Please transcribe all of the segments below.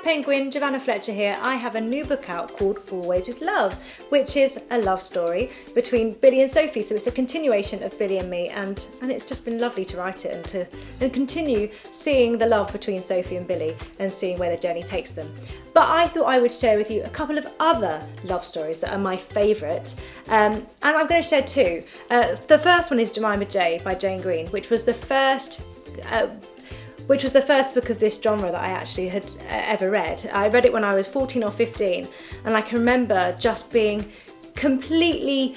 Penguin, Giovanna Fletcher here. I have a new book out called Always with Love, which is a love story between Billy and Sophie. So it's a continuation of Billy and me, and it's just been lovely to write it and continue seeing the love between Sophie and Billy and seeing where the journey takes them. But I thought I would share with you a couple of other love stories that are my favourite, and I'm going to share two. The first one is Jemima J by Jane Green, which was the first book of this genre that I actually had ever read. I read it when I was 14 or 15, and I can remember just being completely,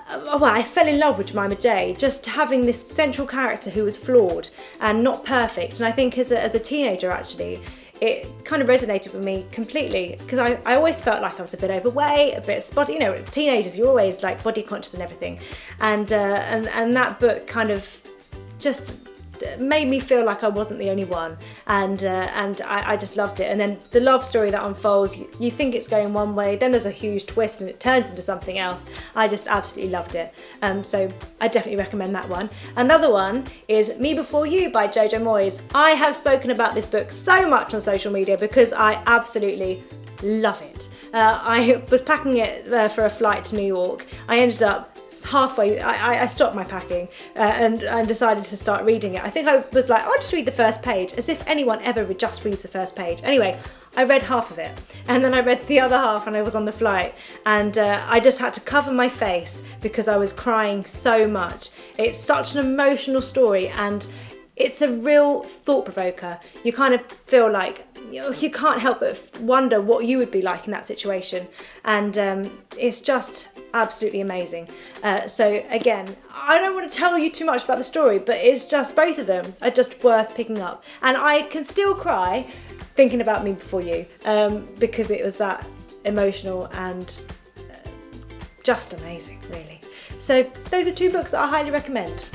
well, I fell in love with Jemima J, just having this central character who was flawed and not perfect. And I think as a teenager, actually, it kind of resonated with me completely, because I always felt like I was a bit overweight, a bit spotty. You know, teenagers, you're always like body conscious and everything. And that book kind of just made me feel like I wasn't the only one, and I just loved it. And then the love story that unfolds, you think it's going one way, then there's a huge twist and it turns into something else. I just absolutely loved it. So I definitely recommend that one. Another one is Me Before You by Jojo Moyes. I have spoken about this book so much on social media because I absolutely love it. I was packing it for a flight to New York. I ended up halfway, I stopped my packing and decided to start reading it. I think I was like, I'll just read the first page, as if anyone ever just reads the first page. Anyway, I read half of it, and then I read the other half and I was on the flight, and I just had to cover my face because I was crying so much. It's such an emotional story, and it's a real thought provoker. You kind of feel like you can't help but wonder what you would be like in that situation, and it's just absolutely amazing. So again, I don't want to tell you too much about the story, but it's just, both of them are just worth picking up, and I can still cry thinking about Me Before You, because it was that emotional and just amazing, really. So those are two books that I highly recommend.